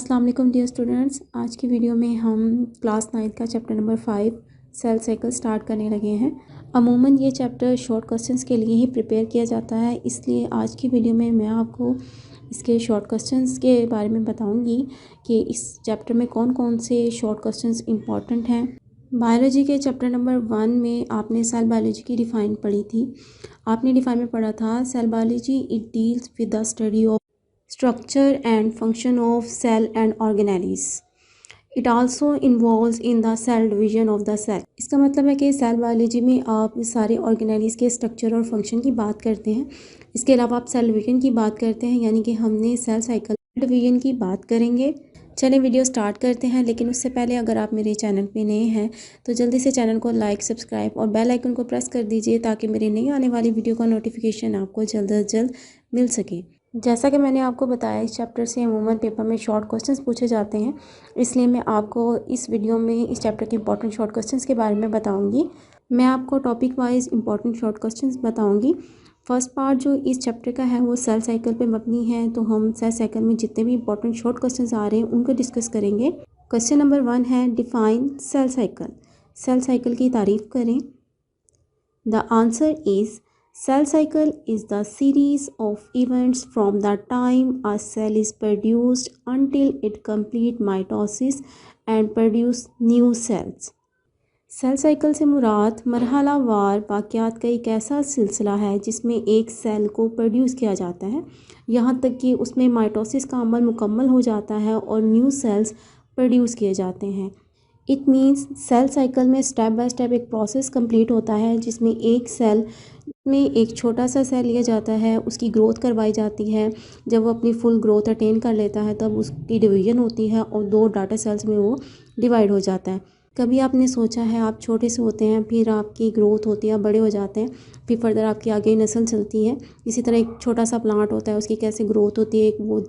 अस्सलाम वालेकुम dear students. आज की वीडियो में हम क्लास 9 का chapter number 5 cell cycle start करने लगे हैं। अमूमन ये चैप्टर शॉर्ट क्वेश्चंस के लिए ही प्रिपेयर किया जाता है, इसलिए आज की वीडियो में मैं आपको इसके शॉर्ट क्वेश्चंस के बारे में बताऊंगी कि इस चैप्टर में कौन कौन से शॉर्ट क्वेश्चंस इंपॉर्टेंट हैं। बायोलॉजी के चैप्टर नंबर 1 में आपने सेल बायोलॉजी की डिफ़ाइन पढ़ी थी। आपने डिफ़ाइन में पढ़ा था cell biology it deals with the study of structure and function of cell and organelles. It also involves in the cell division of the cell. इसका मतलब है कि सेल बायोलॉजी में आप सारे ऑर्गेनेलिस के स्ट्रक्चर और फंक्शन की बात करते हैं। इसके अलावा आप सेल डिवीजन की बात करते हैं, यानी कि हमने सेल साइकिल डिवीजन की बात करेंगे। चलें वीडियो स्टार्ट करते हैं, लेकिन उससे पहले अगर आप मेरे चैनल पे नए हैं तो जल्दी से चैनल को लाइक, सब्सक्राइब और बेल आइकन को प्रेस कर दीजिए ताकि मेरी नई आने वाली वीडियो का नोटिफिकेशन आपको जल्द अज जल्द मिल सके। जैसा कि मैंने आपको बताया, इस चैप्टर से अमूमन पेपर में शॉर्ट क्वेश्चंस पूछे जाते हैं, इसलिए मैं आपको इस वीडियो में इस चैप्टर के इंपॉर्टेंट शॉर्ट क्वेश्चंस के बारे में बताऊंगी। मैं आपको topic wise important short questions बताऊंगी। फर्स्ट पार्ट जो इस चैप्टर का है वो सेल साइकिल पे मबनी है, तो हम सेल साइकिल में जितने भी इंपॉर्टेंट शॉर्ट क्वेश्चंस आ रहे हैं उनको डिस्कस करेंगे। क्वेश्चन नंबर 1 है define cell cycle. Cell cycle की तारीफ करें। The answer is cell cycle is the series of events from the time a cell is produced until it complete mitosis and produce new cells. Cell cycle से मुराद मरहलावार वाक़यात का एक ऐसा सिलसिला है जिसमें एक सेल को प्रोड्यूस किया जाता है, यहाँ तक कि उसमें माइटोसिस का अमल मुकम्मल हो जाता है और न्यू सेल्स प्रोड्यूस किए जाते हैं। इट मीन्स सेल साइकिल में स्टेप बाय स्टेप एक प्रोसेस कंप्लीट होता है जिसमें एक सेल में एक छोटा सा सेल लिया जाता है, उसकी ग्रोथ करवाई जाती है। जब वो अपनी फुल ग्रोथ अटेन कर लेता है तब उसकी डिवीज़न होती है और 2 डाटा सेल्स में वो डिवाइड हो जाता है। कभी आपने सोचा है आप छोटे से होते हैं, फिर आपकी ग्रोथ होती है, बड़े हो जाते हैं, फिर फर्दर आपकी आगे नस्ल चलती है। इसी तरह एक छोटा सा प्लांट होता है, उसकी कैसे ग्रोथ होती है, एक वो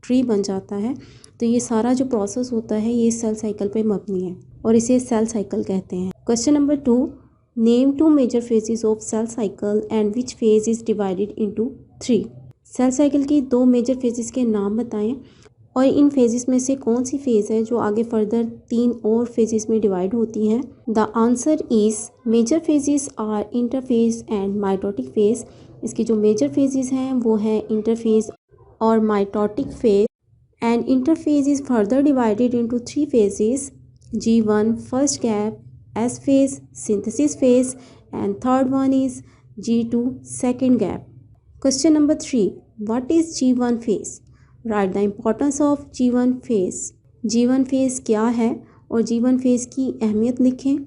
ट्री बन जाता है। तो ये सारा जो प्रोसेस होता है ये सेल साइकिल पे मबनी है और इसे सेल साइकिल कहते हैं। Question number 2, name 2 major phases of cell cycle and which phase is divided into 3। Cell cycle की 2 मेजर फेजेस के नाम बताएं और इन फेजेस में से कौन सी फेज़ है जो आगे फर्दर 3 और फेजेस में डिवाइड होती हैं। The answer is major phases are interphase and mitotic phase. इसकी जो मेजर फेजेस हैं वो हैं इंटरफेज और mitotic phase. And interphase is further divided into 3 phases, G1 first gap, S phase synthesis phase and third one is G2 second gap. Question number 3, what is G1 phase? Write the importance of G1 phase. G1 phase क्या है और G1 phase की अहमियत लिखें।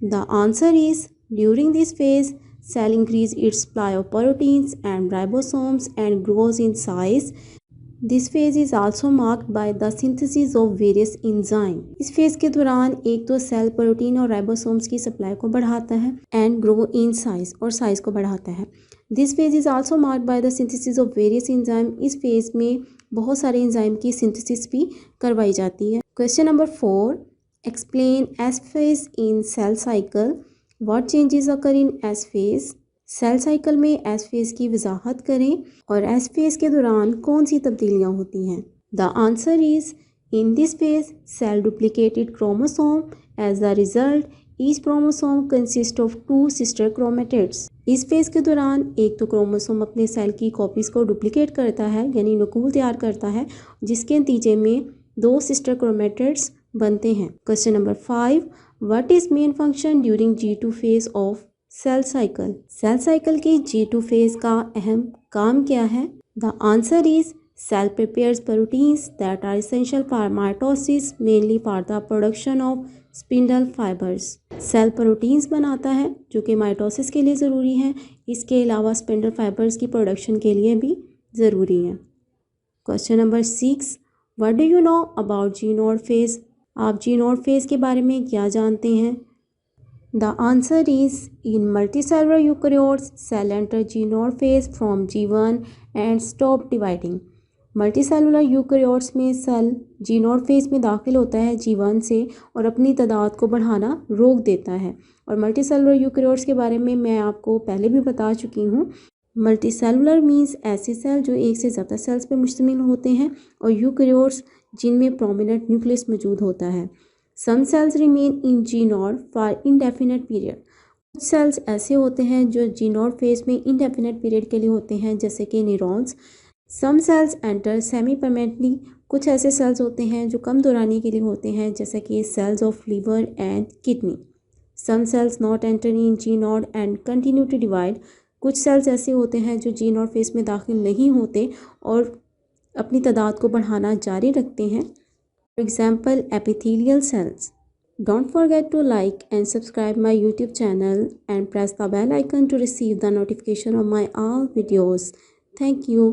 The answer is during this phase cell increase its supply of proteins and ribosomes and grows in size. This phase is also marked by the synthesis of various enzyme. इस phase के दौरान एक तो cell protein और ribosomes की supply को बढ़ाता है एंड ग्रो इन साइज और साइज को बढ़ाता है। This phase is also marked by the synthesis of various enzyme. इस फेज़ में बहुत सारे इंजाइम की सिंथेसिस भी करवाई जाती है। Question number 4, explain S phase in cell cycle. What changes occur in S phase. Cell cycle में एस फेज़ की वजाहत करें और एस फेज़ के दौरान कौन सी तब्दीलियाँ होती हैं। The answer is in this phase cell duplicated chromosome as the result each chromosome consist of 2 sister chromatids. इस फेज़ के दौरान एक तो क्रोमोसोम अपने सेल की कॉपीज़ को डुप्लीकेट करता है, यानी नकूल तैयार करता है, जिसके नतीजे में 2 सिस्टर क्रोमेटिड्स बनते हैं। Question number 5, what is main function during G2 phase of cell cycle. Cell cycle की G2 फेज़ का अहम काम क्या है। The answer is cell prepares proteins that are essential for mitosis mainly for the production of spindle fibres. Cell proteins बनाता है जो कि माइटोसिस के लिए ज़रूरी है, इसके अलावा स्पिंडल फाइबर्स की प्रोडक्शन के लिए भी ज़रूरी है। Question number 6, what do you know about G naught phase. आप जी नॉट फेज़ के बारे में क्या जानते हैं। The answer is in multicellular eukaryotes, cell enter G naught phase from G1 and stop dividing. Multicellular eukaryotes में cell G naught phase में दाखिल होता है G1 से और अपनी तादाद को बढ़ाना रोक देता है। और मल्टीसेलुलर यूकैरियोट्स के बारे में मैं आपको पहले भी बता चुकी हूँ। मल्टीसेलुलर मीन्स ऐसे सेल जो एक से ज़्यादा सेल्स पर मुश्तमिल होते हैं, और यूकैरियोट्स जिनमें प्रोमिनेंट न्यूक्लियस मौजूद होता है। Some cells remain in G naught for indefinite period. कुछ सेल्स ऐसे होते हैं जो जी नॉट फेज में इंडेफिनेट पीरियड के लिए होते हैं, जैसे कि neurons. Some cells enter semi permanently. कुछ ऐसे सेल्स होते हैं जो कम दौरानी के लिए होते हैं, जैसे कि cells of liver and kidney. Some cells not enter in G naught and continue to divide. कुछ सेल्स ऐसे होते हैं जो जी नॉट फेज में दाखिल नहीं होते और अपनी तादाद को बढ़ाना जारी रखते हैं। For example epithelial cells. Don't forget to like and subscribe my YouTube channel and press the bell icon to receive the notification of my all videos. Thank you.